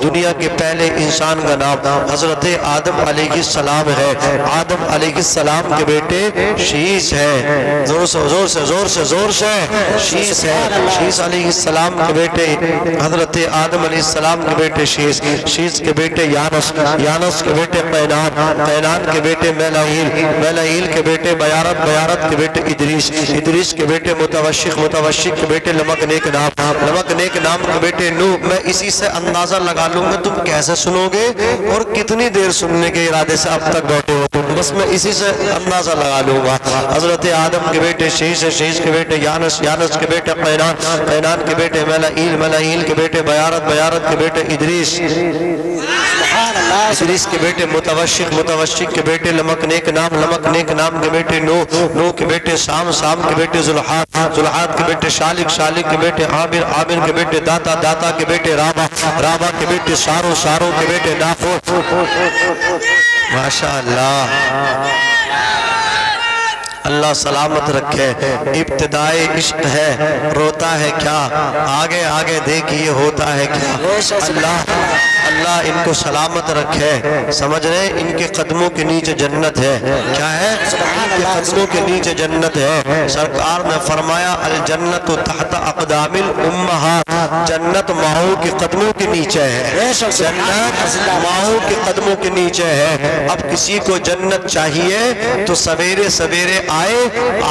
دنیا کے پہلے انسان کا نام حضرت آدم علیہ السلام ہے۔ آدم علیہ السلام کے بیٹے شیس ہے، زور سے زور سے زور سے زور سے شیس ہے۔ شیس علیہ السلام کے بیٹے حضرت آدم علیہ السلام کے بیٹے شیس، شیس کے بیٹے یانس، یانس کے بیٹے قینان، قینان کے بیٹے میلائیل، میلائیل کے بیٹے بیارت، بیارت کے بیٹے ادریس، ادریس کے بیٹے متوشق، متوشق کے بیٹے لمک نیک نام، لمک نیک نام کے بیٹے نوح۔ میں اسی سے اندازہ لگا لوں گا تم کیسے سنو گے اور کتنی دیر سننے کے ارادے سے اب تک بیٹھے ہو تم، بس میں اسی سے اندازہ لگا لوں گا۔ حضرت آدم کے بیٹے شیس، شیس کے بیٹے یانس، یانس کے بیٹے قینان، قینان کے بیٹے میلائیل، میلائیل کے بیٹے بیارت، بیارت کے بیٹے ادریس، ادریس کے بیٹے متوشق، متوشق کے بیٹے لمک نیک نام، لمک نیک نام کے بیٹے نوح، نوح کے بیٹے سام، سام کے بیٹے ذوالحاد، ذوالحاد کے بیٹے شالک، شالک کے بیٹے عامر، عامر کے بیٹے داتا، داتا کے بیٹے رابع، رابع کے بیٹے سارو، سارو کے بیٹے نافو۔ ماشاءاللہ، اللہ سلامت رکھے۔ ابتدائے عشق ہے، روتا ہے کیا، آگے آگے دیکھیے ہوتا ہے کیا۔ اللہ اللہ ان کو سلامت رکھے۔ سمجھ رہے ان کے قدموں کے نیچے جنت ہے۔ کیا ہے؟ ان کے قدموں کے نیچے جنت ہے۔ سرکار نے فرمایا الجنت تحت اقدام الامہات، جنت ماؤں کے قدموں کے نیچے ہے، جنت ماؤں کے قدموں کے نیچے ہے۔ اب کسی کو جنت چاہیے تو سویرے سویرے آئے،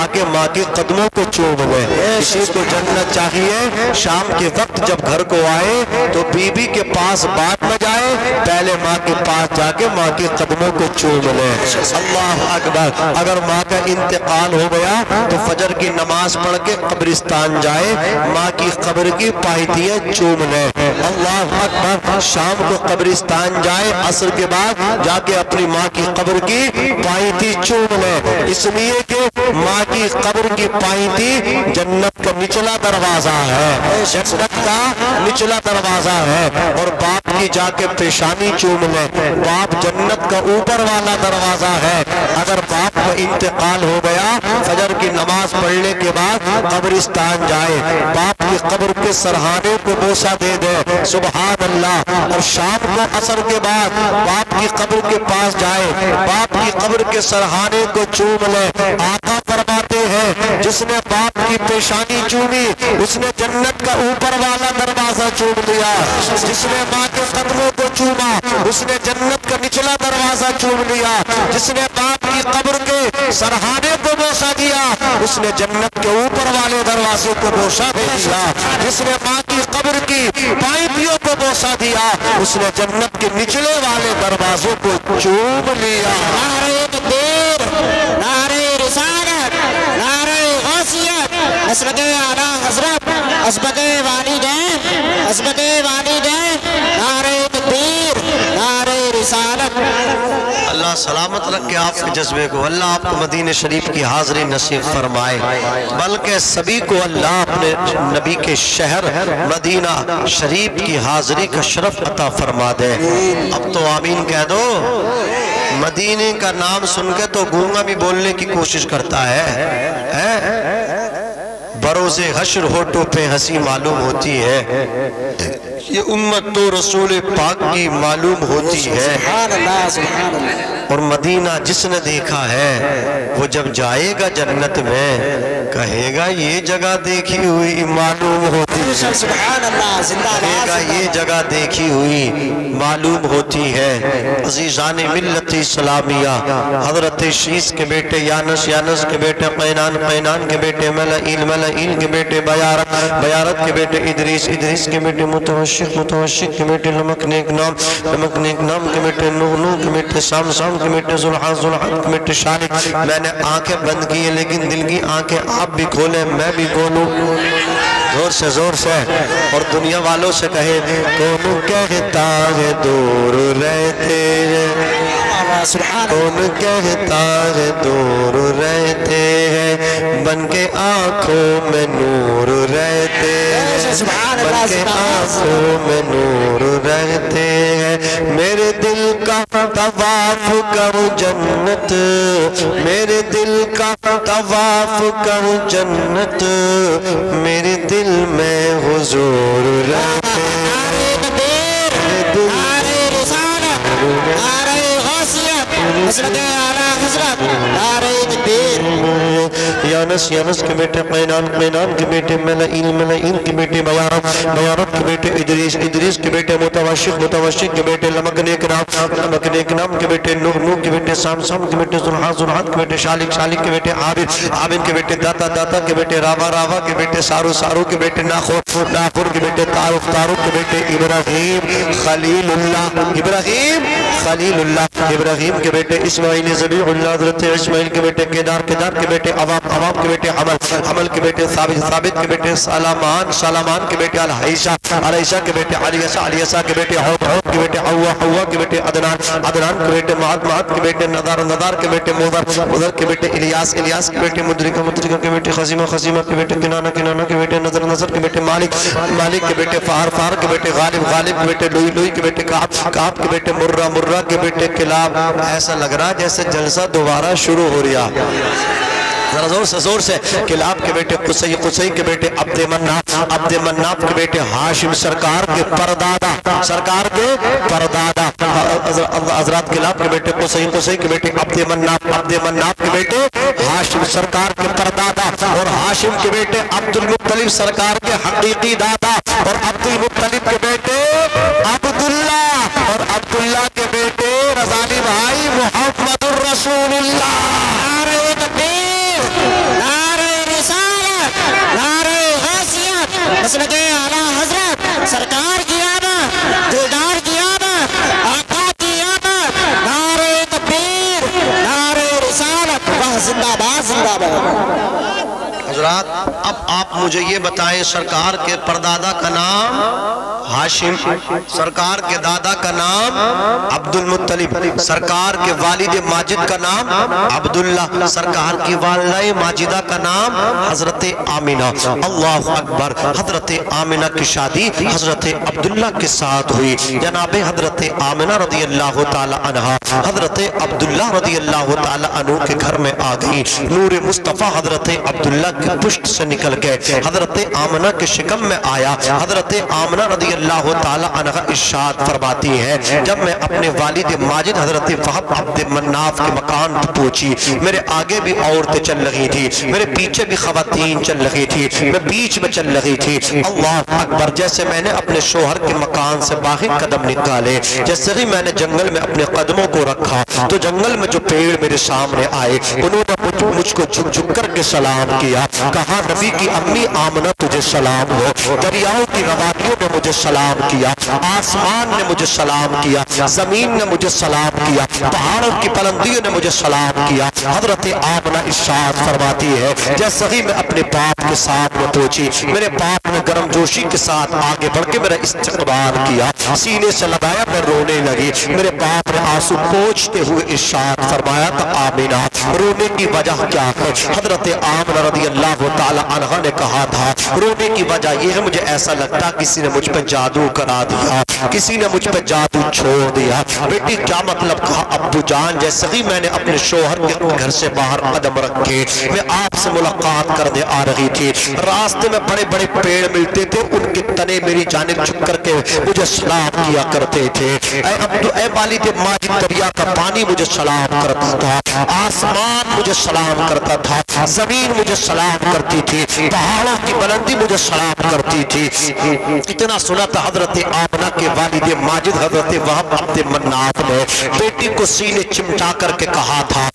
آگے ماں کے قدموں کو چوم لے۔ کسی کو جنت چاہیے شام کے وقت جب گھر کو آئے تو بی بی کے پاس بات نہ جائے، پہلے ماں کے پاس جا کے ماں کے قدموں کو چوم لے۔ اللہ اکبر۔ اگر ماں کا انتقال ہو گیا تو فجر کی نماز پڑھ کے قبرستان جائے، ماں کی قبر کی پائتیاں چوم لے۔ اللہ اکبر۔ شام کو قبرستان جائے، عصر کے بعد جا کے اپنی ماں کی قبر کی پائتی چوم لے، اس لیے کہ ماں کی قبر کی پائتی جنت کا نچلا دروازہ ہے، جنت کا نچلا دروازہ ہے۔ اور باپ کی جا کے پیشانی چوم لے، باپ جنت کا اوپر والا دروازہ ہے۔ اگر باپ کا انتقال ہو گیا، فجر کی نماز پڑھنے کے بعد قبرستان جائے، باپ کی قبر کے سرہانے کو بوسہ دے دے، سبحان اللہ۔ اور شام کو عصر کے بعد باپ کی قبر کے پاس جائے، باپ کی قبر کے سرہانے کو چوم لے۔ آقا فرماتے ہیں جس نے باپ کی پیشانی چومی اس نے جنت کا اوپر والا دروازہ چوم لیا، جس نے ماں کے قدموں کو چوما اس نے جنت کا نچلا دروازہ چوم لیا، جس نے باپ کی قبر کے سرہانے کو بوسہ دیا اس نے جنت کے اوپر والے دروازے کو بوسہ دے دیا، جس نے ماں کی قبر کی پائپیوں کو بوسہ دیا اس نے جنت کے نچلے والے دروازوں کو چوم لیا۔ نعرہ تکبیر، نعرہ رسالت، نعرہ غوثیت، عصمت اعلیٰ حضرت، عصمت والدین، عصمت والدین، نعرہ تکبیر، نعرہ رسالت۔ اللہ سلامت رکھے آپ کے جذبے کو، اللہ آپ کو مدینہ شریف کی حاضری نصیب فرمائے، بلکہ سبھی کو اللہ اپنے نبی کے شہر مدینہ شریف کی حاضری کا شرف عطا فرما دے۔ اب تو آمین کہہ دو۔ مدینے کا نام سن کے تو گونگا بھی بولنے کی کوشش کرتا ہے۔ بروز حشر ہوٹوں پہ ہنسی معلوم ہوتی ہے، یہ امت تو رسول پاک کی معلوم ہوتی ہے۔ اور مدینہ جس نے دیکھا ہے وہ جب جائے گا جنت میں کہے گا یہ جگہ دیکھی ہوئی معلوم ہوتی ہے، کہے گا یہ جگہ دیکھی ہوئی معلوم ہوتی ہے۔ عزیزان ملت اسلامیہ، حضرت شیس کے بیٹے یانس، یانس کے بیٹے قینان، قینان کے بیٹے میلائیل، میلائیل کے بیٹے بیارت، بیارت کے بیٹے ادریس، ادریس کے بیٹے متوشق، متوشق کے بیٹے لمک نیک نام، لمک نیک نام کے بیٹے نوح، نوح کے بیٹے سام، سام کے بیٹے ذوالحاد، ذوالحاد کے بیٹے شالک۔ میں نے آنکھیں بند کی ہیں لیکن دل کی آنکھیں آپ بھی کھولیں، میں بھی کھولوں، زور سے زور سے، اور دنیا والوں سے کہے کون کہتا ہے دور رہتے ہیں، کون کہتا ہے دور رہتے ہیں، بن کے آنکھوں میں نور رہتے ہیں، بن کے آنکھوں میں نور رہتے ہیں۔ میرے دل کا طواف کرو جنت، میرے دل کا طواف کرو جنت، میرے دل میں حضور رہتے ہیں، میرے دل مسلک اعلیٰ حضرت نعرہ تکبیر یانس کے بیٹے قینان کے بیٹے ملائین کے بیٹے بیارت کے بیٹے ادریس کے بیٹے متوشق کے بیٹے لمکنے اکرام کے بیٹے نوح کے بیٹے سام کے بیٹے زلحات کے بیٹے شالک کے بیٹے عابد کے بیٹے داتا کے بیٹے راوا کے بیٹے سارو کے بیٹے ناخور کے بیٹے تاروق کے بیٹے ابراہیم خلیل اللہ کے بیٹے اسماعیل ذبیح اللہ حضرت اسماعیل کے بیٹے کیدار کے بیٹے عوام کے بیٹے حمل کے بیٹے ثابت کے بیٹے سلامان کے بیٹے علیشہ کے بیٹے علیسہ کے بیٹے حود کے بیٹے حوا کے بیٹے عدنان کے بیٹے معد کے بیٹے نظار کے بیٹے مضر کے بیٹے الیاس کے بیٹے مدرکہ کے بیٹے خزیمہ کے بیٹے کنانہ کے بیٹے نظر کے بیٹے مالک کے بیٹے فار کے بیٹے غالب کے بیٹے لوئی کے بیٹے کعب کے بیٹے مرہ کے بیٹے کلاب. ایسا لگ رہا جیسے جلسہ دوبارہ شروع ہو رہا. ذرا زور سے کلاب کے بیٹے قصی کے بیٹے عبد مناف کے بیٹے ہاشم سرکار کے پردادا حضرات کلاب کے بیٹے قصی کے بیٹے عبد مناف کے بیٹے ہاشم سرکار کے پردادا اور ہاشم کے بیٹے عبد المطلب سرکار کے حقیقی دادا اور عبد المطلب کے بیٹے عبداللہ اور عبداللہ کے بیٹے رضانی بھائی محمد الرسول اللہ. نعرہ تکبیر نعرہ رسالت نعرہ غوثیت مسلک اعلیٰ حضرت سرکار کی آمد دلدار کی آمد آقا کی آمد. نعرہ تکبیر نعرہ رسالت وہ زندہ باد. حضرات اب آپ مجھے یہ بتائیں سرکار کے پردادا کا نام ہاشم, سرکار کے دادا کا نام عبد المطلب, سرکار کے والد ماجد کا نام عبداللہ, سرکار کی والدہ ماجدہ کا نام حضرت آمینہ. اللہ اکبر. حضرت آمینہ کی شادی حضرت عبداللہ کے ساتھ ہوئی. جناب حضرت آمینہ رضی اللہ تعالی عنہ حضرت عبداللہ رضی اللہ تعالی عنہ کے گھر میں آ گئی. نور مصطفیٰ حضرت عبداللہ کے پشت سے نکل گئے, حضرت آمنہ کے شکم میں آیا. حضرت آمنہ رضی اللہ تعالی عنہ ارشاد فرماتی ہے جب میں اپنے والد ماجد حضرت وہب عبد مناف کے مکان پر پہنچی, میرے آگے بھی عورتیں چل رہی تھی, میرے پیچھے بھی خواتین چل رہی تھی, میں بیچ میں چل رہی تھی. اللہ اکبر. جیسے میں نے اپنے شوہر کے مکان سے باہر قدم نکالے, جیسے ہی میں نے جنگل میں اپنے قدموں کو رکھا تو جنگل میں جو پیڑ میرے سامنے آئے انہوں نے مجھ کو جھک کر کے سلام کیا. کہا نبی کی امی آمنہ تجھے سلام ہو. دریاؤں کی روادیوں نے مجھے سلام کیا, آسمان نے مجھے سلام کیا, زمین نے مجھے سلام کیا, پہاڑوں کی پلندیوں نے مجھے سلام کیا. حضرت آمنہ ارشاد فرماتی ہے جیسے ہی میں اپنے باپ کے ساتھ میں پہنچی, میرے باپ نے گرم جوشی کے ساتھ آگے بڑھ کے میرا استقبال کیا, سینے سے لگایا, میں رونے لگی. میرے باپ نے آنسو پوچھتے ہوئے ارشاد فرمایا کہ آمنہ رونے کی وجہ کیا ہے؟ حضرت آمنہ رضی اللہ تعالی عنہ نے کہا تھا رونے کی وجہ یہ ہے مجھے ایسا لگتا کسی نے مجھ پہ جادو کرا دیا, کسی نے مجھ پہ جادو چھوڑ دیا. بیٹی کیا مطلب؟ کہا ابو جان جیسے ہی میں نے اپنے شوہر کے گھر سے باہر قدم رکھے میں آپ سے ملاقات کرنے آ رہی تھی, راستے میں بڑے بڑے پیڑ ملتے تھے, ان کے تنے میری جانب جھک کر کے مجھے سلام کیا کرتے تھے. اے والد ماجد دریا کا پانی مجھے سلام کرتا تھا, آسمان مجھے سلام کرتا تھا, زمین مجھے سلام کرتی تھی, پہاڑوں کی بلندی مجھے سلام کرتی تھی. اتنا سنا تھا حضرت آمنہ کے والد ماجد حضرت وہب عبد مناف نے بیٹی کو سینے چمٹا کر کے کہا تھا,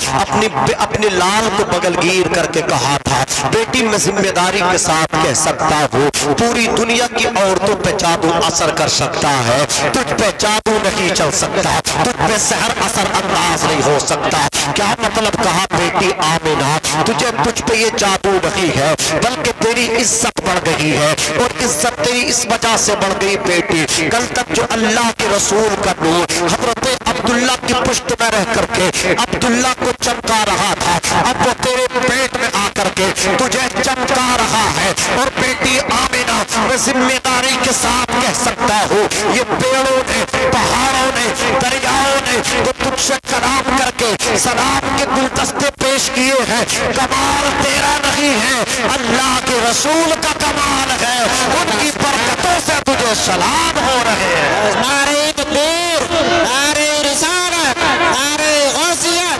اپنے لال کو بغل گیر کر کے کہا تھا بیٹی میں ذمہ داری کے ساتھ کہہ سکتا ہوں پوری دنیا کی عورتوں پہ جادو اثر کر سکتا ہے, تجھ پہ جادو نہیں چل سکتا, تجھ پہ سحر اثر انداز نہیں ہو سکتا. کیا مطلب؟ کہا بیٹی آمنہ تجھ پہ یہ جادو نہیں ہے بلکہ تیری عزت بڑھ گئی ہے, اور عزت تیری اس وجہ سے بڑھ گئی بیٹی کل تک جو اللہ کے رسول کا نور حضرت عبداللہ کی پشت میں رہ کر کے عبداللہ کو چمکا رہا تھا, اب وہ تیرے پیٹ میں آ کر کے تجھے چمکا رہا ہے. اور بیٹی آمنہ میں ذمہ داری کے ساتھ کہہ سکتا ہوں یہ پیڑوں نے, پہاڑوں نے, دریاؤں نے تو تجھ سے کلام کر کے سلام کے گلدستے پیش کیے ہیں, کمال تیرا نہیں ہے اللہ کے رسول کا کمال ہے, ان کی برکتوں سے تجھے سلام ہو رہے ہیں. نعرہ تکبیر نعرہ رسالت نعرہ غوثیت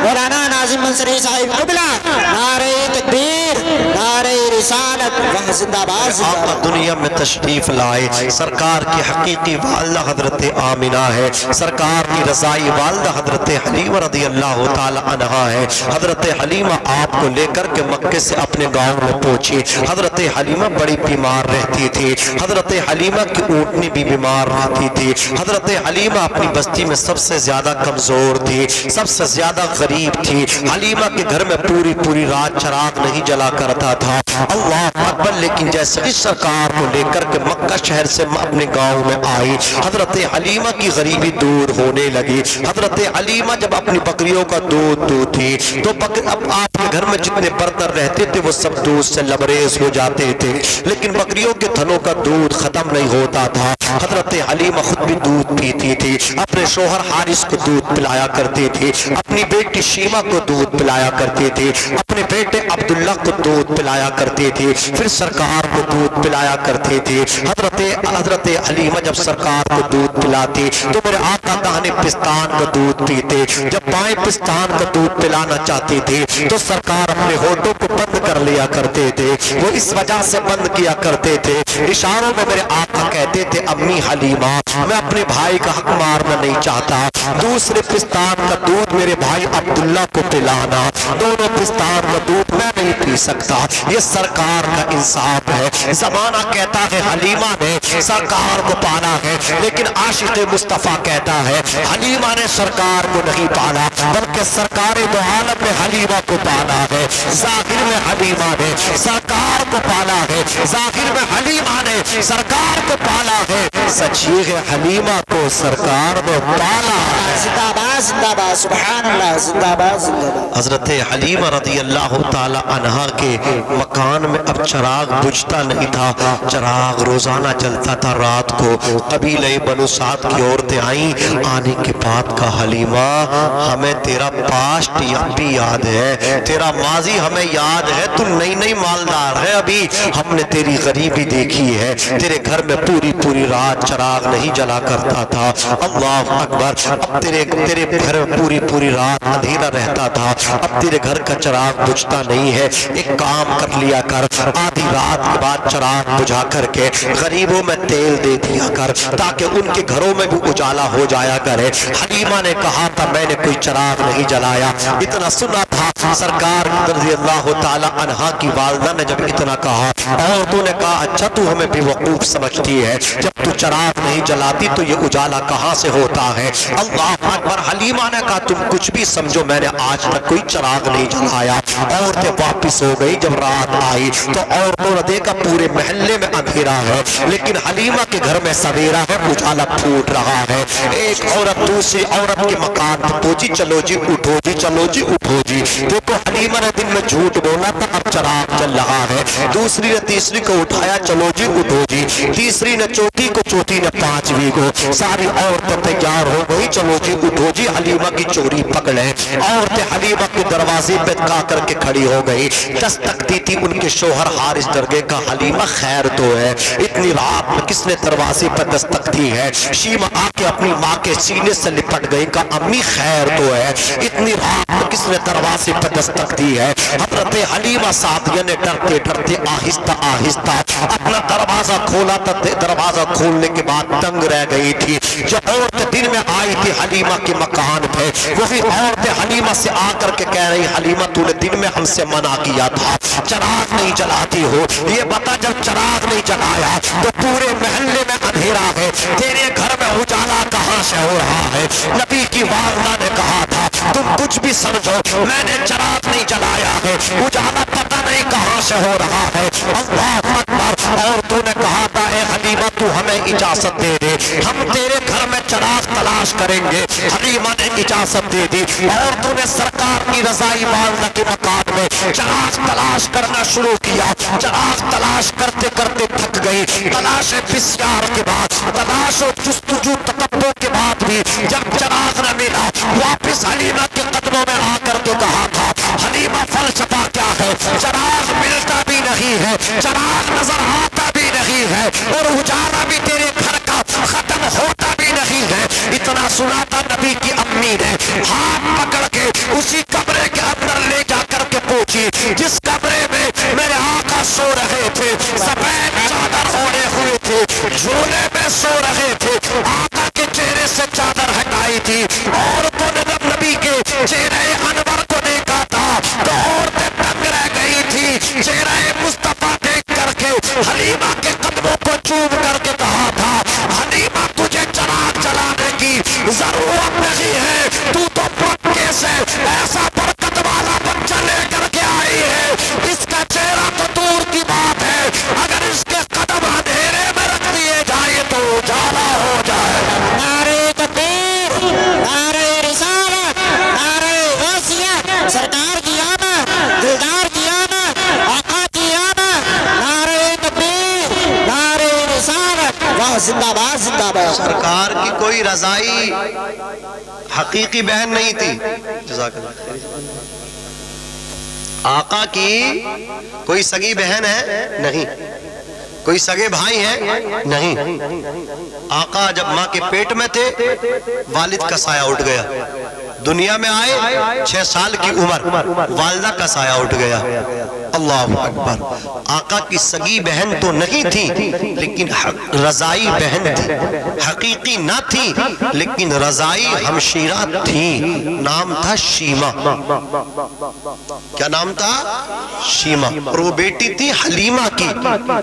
مولانا ناظم منصری صاحب قبلہ نعرہ تکبیر نعرہ رسالت وہ زندہ باد زندہ آقا باد دنیا میں تشریف لائے، سرکار کی حقیقی والدہ حضرت آمنہ ہے، سرکار کی رضائی والدہ حضرت حلیمہ رضی اللہ تعالی عنہا ہے۔ حضرت حلیمہ آپ کو لے کر کے مکے سے اپنے گاؤں میں پہنچی۔ حضرت حلیمہ بڑی بیمار رہتی تھی، حضرت حلیمہ کی اونٹنی بھی بیمار رہتی تھی، حضرت حلیمہ اپنی بستی میں سب سے زیادہ کمزور تھی، سب سے زیادہ غریب تھی۔ حلیمہ کے گھر میں پوری رات چراغ نہیں جلا کرتا تھا، اللہ اکبر۔ لیکن جیسے اس سرکار کو لے کر کے مکہ شہر سے اپنے گاؤں میں آئی، حضرت حلیمہ کی غریبی دور ہونے لگی۔ حضرت حلیمہ جب اپنی بکریوں کا دودھ دوتی تو اب آپ کے گھر میں جتنے برتن رہتے تھے وہ سب دودھ سے لبریز ہو جاتے تھے، لیکن بکریوں کے تھنوں کا دودھ ختم نہیں ہوتا تھا۔ حضرت حلیمہ خود بھی دودھ پیتی تھی، اپنے شوہر حارث کو دودھ پلایا کرتی تھی، اپنی بیٹی شیمہ کو دودھ پلایا کرتی تھی، اپنے بیٹے عبداللہ کو دودھ پلایا کرتی تھی، پھر سرکار کو دودھ پلایا کرتی تھی۔ حضرت حلیمہ جب سرکار کو دودھ پلاتی تو میرے آقا داہنے پستان کا دودھ پیتے، جب بائیں پستان کا دودھ پلانا چاہتی تھی تو سرکار اپنے ہونٹوں کو بند کر لیا کرتے تھے۔ وہ اس وجہ سے بند کیا کرتے تھے، اشاروں میں میرے آقا کہتے تھے امی حلیمہ میں اپنے بھائی کا حق مارنا نہیں چاہتا، دوسرے پستان کا دودھ میرے بھائی عبداللہ کو پلانا، دونوں پستان کا دودھ میں نہیں پی سکتا۔ یہ سرکار کا انصاف ہے۔ زمانہ کہتا ہے حلیمہ نے سرکار کو پالا ہے، لیکن عاشق مصطفیٰ کہتا ہے حلیمہ نے سرکار کو نہیں پالا، بلکہ سرکار دو عالم میں حلیمہ کو پالا ہے۔ ظاہر میں حلیمہ نے سرکار کو پالا ہے، ظاہر میں حلیمہ نے سرکار کو پالا ہے، سچی ہے حلیمہ کو سرکار نے پالا ہے۔ زندہ باد زندہ باد سبحان اللہ زندہ باد زندہ باد۔ حضرت حلیمہ رضی اللہ تعالی عنہا کے مکان میں اب چراغ بجھتا نہیں تھا، چراغ روزانہ جلتا تھا رات کو۔ قبیلہ بنو سعد کی عورتیں آئیں، آنے کے بعد کہا حلیمہ ہمیں تیرا پاسٹ بھی یاد ہے، تیرا ماضی ہمیں یاد ہے، تو نئی مالدار ہے، ابھی ہم نے تیری غریبی دیکھی ہے، تیرے گھر میں پوری رات چراغ نہیں جلا کرتا تھا، اللہ اکبر۔ اب تیرے گھر میں پوری رات اندھیرا رہتا تھا، اب تیرے گھر کا چراغ بجھتا نہیں ہے، ایک کام کر لیا کر، آدھی رات کے بعد چراغ بجھا کر کے غریبوں میں تیل دے دیا کر تاکہ ان کے گھروں میں بھی اجالا ہو جایا کرے۔ حلیمہ نے کہا تھا میں نے کوئی چراغ نہیں جلایا، اتنا سنا تھا سرکار رضی اللہ تعالی عنہا کی والدہ نے جب اتنا کہا، عورتوں نے کہا اچھا تو ہمیں بے وقوف سمجھتی ہے، جب تو چراغ نہیں جلاتی تو یہ اجالا کہاں سے ہوتا ہے؟ اللہ اکبر۔ حلیمہ نے کہا تم کچھ بھی سمجھو، میں نے آج تک کوئی چراغ نہیں جلایا۔ عورتیں واپس ہو گئی، جب رات آئی تو عورتوں نے دیکھا پورے محلے میں اندھیرا ہے، لیکن حلیمہ کے گھر میں سویرا ہے، اجالا پھوٹ رہا ہے۔ ایک عورت دوسری عورت کے مکان پہ پہنچی، چلو جی اٹھو جی، چلو جی اٹھو جی۔ دیکھو حلیمہ نے دن میں جھوٹ بولا تھا، اب چراغ جل رہا ہے۔ دوسری نے تیسری کو اٹھایا، چلو جی اٹھو جی۔ تیسری نے چوتھی کو، چوتھی نے پانچویں کو، ساری عورتیں تیار ہو گئی، چلو جی اٹھو جی، حلیمہ کی چوری پکڑے۔ عورتیں حلیمہ کے دروازے پہ کا کر کے کھڑی ہو گئی، دستک دی تھی ان کے شوہر حارث درگے کا، حلیمہ خیر تو ہے، اتنی رات میں کس نے دروازے پر دستک دی ہے؟ شیمہ آ کے اپنی ماں کے سینے سے لپٹ گئی، کہا امی خیر تو ہے، اتنی رات میں کس نے دروازے پر دستک دی ہے؟ حضرت حلیمہ سعدیہ نے ڈرتے ڈرتے آہستہ اپنا دروازہ کھولا تھا، دروازہ کھولنے کے بعد تنگ رہ گئی تھی۔ جب عورت دن میں آئی تھی حلیمہ کے مکان پہ، وہی عورت حلیمہ سے آ کر کے کہہ رہی حلیمہ تو نے دن میں ہم سے منع کیا تھا، چراغ نہیں جلاتی ہو، یہ بتا جب چراغ نہیں جلایا تو پورے محلے میں اندھیرا ہے، تیرے گھر میں اجالا کہاں سے ہو رہا ہے؟ نبی کی والدہ نے کہا تھا تم کچھ بھی سمجھو، میں نے چراغ نہیں جلایا ہے، اجالا پتہ نہیں کہاں سے ہو رہا ہے۔ اللہ اکبر۔ عورتوں نے کہا تھا اے حلیمہ تو ہمیں اجازت دے دے، ہم تیرے گھر میں چراغ تلاش کریں گے۔ حلیمہ نے اجازت دے دی، عورتوں نے سرکار کی رضائی والدہ کے مکان میں چراغ تلاش کرنا شروع کیا۔ چراغ تلاش کرتے کرتے تھک گئی، تلاش بسیار کے بعد، تلاش و جستجو تتبع کے بعد بھی جب چراغ نہ ملا، واپس حلیمہ کے قدموں میں آ کر کے کہا تھا حلیمہ فلسفہ کیا ہے؟ چراغ ملتا بھی نہیں ہے، چراغ نظر آتا بھی نہیں ہے، اور اجالا بھی تیرے گھر کا ختم ہوتا بھی نہیں ہے۔ اتنا سنا تھا نبی کی امی نے ہاتھ پکڑ کے اسی کا پہنچی جس کمرے میں میرے آقا سو رہے تھے، سفید چادر اوڑھے ہوئے تھے، جھولے میں سو رہے تھے، آقا کے چہرے سے چادر ہٹائی تھی، عورتوں نے جب نبی کے چہرے انور کو دیکھا تھا تو عورتیں دنگ رہ گئی تھی، چہرہ مصطفیٰ دیکھ کر کے حلیمہ کے قدموں کو چوم کر کے کہا تھا حلیمہ تجھے چراغ جلانے کی ضرورت نہیں ہے، تو مکے سے ایسا برکت والا بچہ لے کر کے آئی ہے، اس کا چہرہ تو دور کی بات ہے، اگر اس کے قدم اندھیرے میں رکھ دیے جائے تو اجالا ہو جائے۔ نعرہ تکبیر، نعرہ رسالت، نعرہ غوثیہ، سرکار کی آمد، دلدار کی آمد، آقا کی آمد، نعرہ تکبیر، نعرہ رسالت، واہ زندہ باد زندہ باد۔ سرکار کی کوئی رضائی حقیقی بہن نہیں تھی، جزاک اللہ، آقا کی کوئی سگی بہن ہے نہیں، کوئی سگے بھائی ہیں نہیں، آقا جب ماں کے پیٹ میں تھے والد کا سایہ اٹھ گیا، دنیا میں آئے 6 سال کی عمر والدہ کا سایہ اٹھ گیا، اللہ اکبر۔ آقا کی سگی بہن تو نہیں تھی لیکن رضائی بہن تھی، حقیقی نہ تھی لیکن رضائی ہمشیرہ تھی، نام تھا شیمہ۔ کیا نام تھا؟ شیمہ، اور وہ بیٹی تھی حلیمہ کی،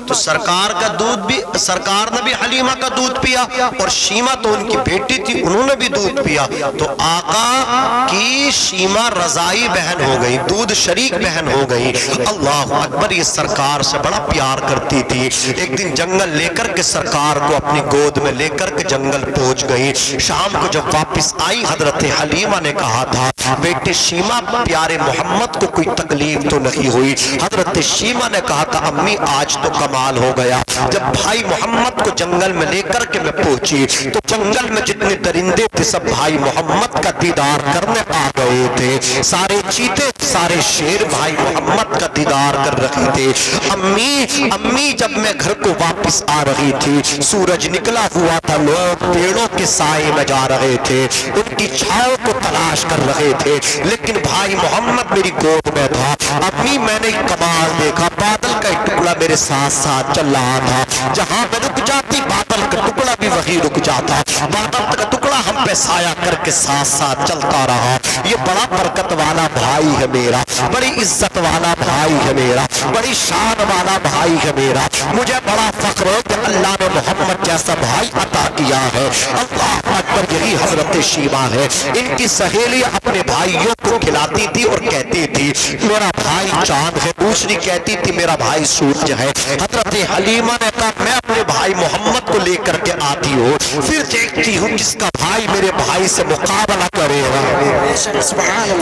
تو سرکار کا دودھ بھی، سرکار نے بھی حلیمہ کا دودھ پیا اور شیمہ تو ان کی بیٹی تھی، انہوں نے بھی دودھ پیا، تو آقا کی شیمہ رضائی بہن ہو گئی، دودھ شریک بہن ہو گئی۔ اللہ اکبر، یہ سرکار سے بڑا پیار کرتی تھی، ایک دن جنگل لے کر کے سرکار کو اپنی گود میں لے کر کے جنگل پہنچ گئی، شام کو جب واپس آئی حضرت حلیمہ نے کہا تھا بیٹے شیمہ پیارے محمد کو کوئی تکلیف تو نہیں ہوئی؟ حضرت شیمہ نے کہا تھا امی آج تو کمال ہو گیا، جب بھائی محمد کو جنگل میں لے کر کے میں پہنچی تو جنگل میں جتنے درندے تھے سب بھائی محمد کا دیدار کرنے آ گئے تھے، سارے چیتے سارے شیر بھائی محمد کا دیدار کر رہے تھے۔ امی جب میں گھر کو واپس آ رہی تھی سورج نکلا ہوا تھا، لوگ پیڑوں کے سائے میں جا رہے تھے، ان کی چھاؤں کو تلاش کر رہے تھے، لیکن بھائی محمد میری گود میں تھا۔ امی میں نے کمال دیکھا، بادل کا ایک ٹکڑا میرے ساتھ ساتھ چل رہا تھا، جہاں میں رک جاتی بادل کا ٹکڑا بھی وہی رک جاتا، بادل کا ٹکڑا ہم پہ سایہ کر کے ساتھ ساتھ چلتا رہا۔ یہ بڑا برکت والا بھائی ہے میرا، بڑی عزت والا بھائی ہے میرا، بڑی شان والا بھائی ہے میرا، مجھے بڑا فخر ہے کہ اللہ نے محمد جیسا بھائی عطا کیا ہے۔ اللہ اکبر، یہی حضرت شیمہ ہے، ان کی سہیلی اپنے بھائیوں کو کھلاتی تھی اور کہتی تھی میرا بھائی چاند ہے، دوسری کہتی تھی میرا بھائی سورج ہے۔ حضرت حلیمہ نے کہا میں اپنے بھائی محمد کو لے کر کے آتی ہوں، پھر دیکھتی ہوں کس کا بھائی میرے بھائی سے مقابلہ کرے گا،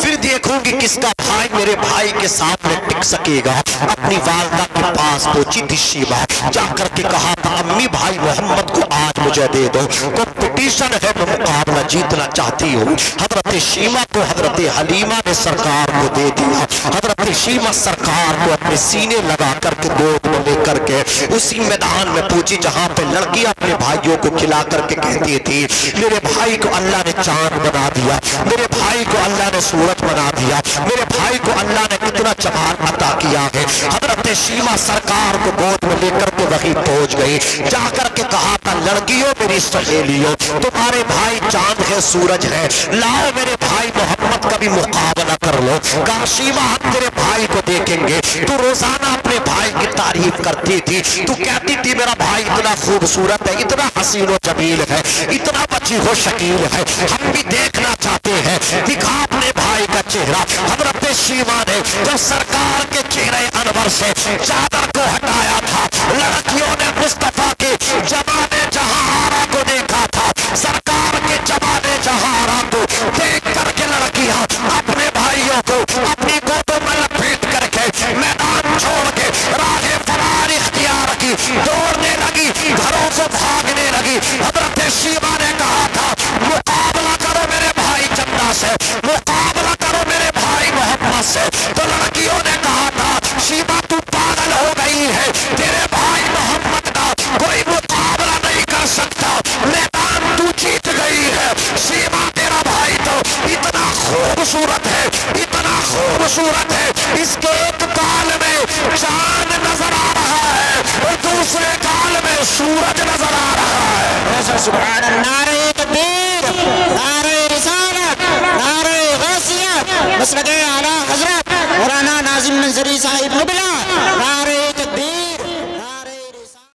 پھر دیکھوں گی کس کا بھائی میرے بھائی کے سامنے ٹک سکے گا۔ اپنی والدہ کے پاس پہنچی تھی شیمہ، جا کر کے کہا تھا امی بھائی محمد کو آج مجھے دے دو، کمپٹیشن ہے، میں مقابلہ جیتنا چاہتی ہوں۔ حضرت شیمہ کو حضرت حلیمہ نے سرکار کو دے دیا، حضرت شیمہ سرکار کو اپنے سینے لگا کر کے گود میں لے کر کے اسی میدان میں پہنچی جہاں پہ لڑکیاں اپنے بھائیوں کو کھلا کر کے کہتی تھی میرے بھائی کو اللہ نے چاند بنا دیا، میرے بھائی کو اللہ نے سورج بنا دیا، میرے بھائی کو اللہ نے کتنا جمال عطا کیا ہے۔ حضرت شیمہ سرکار کو گود میں لے کر کے وہیں پہنچ گئی، جا کر کے کہا تھا لڑکیوں میری سہیلیوں تمہارے بھائی چاند ہے سورج ہے، لاؤ میرے بھائی محمد کا بھی مقابلہ کر لو۔ کہا شیمہ ہم تیرے بھائی کو دیکھیں گے، تو روزانہ اپنے بھائی کی تعریف کرتی تھی، تو کہتی تھی میرا بھائی اتنا خوبصورت ہے، اتنا حسین و جمیل ہے، اتنا بچی و شکیل ہے، ہم بھی دیکھنا چاہتے ہیں، دکھا اپنے بھائی کا چہرہ۔ حضرت شیمہ نے جب سرکار کے چہرے انور سے چادر کو ہٹایا تھا، لڑکیوں نے مصطفیٰ کے جمال جہارا کو دیکھا تھا، سرکار کے جمال جہارا کو دیکھ کر کے لڑکیاں اپنے بھائیوں کو اپنی گودوں میں لپیٹ کر کے میدان چھوڑ کے راہ فرار اختیار کی، دوڑنے لگی، گھروں سے بھاگنے لگی۔ حضرت شیمہ نے کہا تھا مقابلہ کرو میرے بھائی چندہ سے، مقابلہ کرو میرے بھائی محمد سے، تو لڑکیوں نے کہا تھا شیمہ تو پاگل ہو گئی ہے، تیرے بھائی محمد کا کوئی مقابلہ نہیں کر سکتا، میدان تو جیت گئی ہے۔ شیمہ تیرا بھائی تو اتنا خوبصورت ہے، اتنا خوبصورت ہے، اس کے ایک کال میں چاند نظر آ رہا ہے اور دوسرے کال میں سورج نظر آ رہا ہے. سبحان اللہ. نعرہ تکبیر، نعرہ رسالت، نعرہ غوثیہ، مسلک اعلیٰ حضرت مولانا ناظم منظری صاحب قبلہ. نعرہ تکبیر.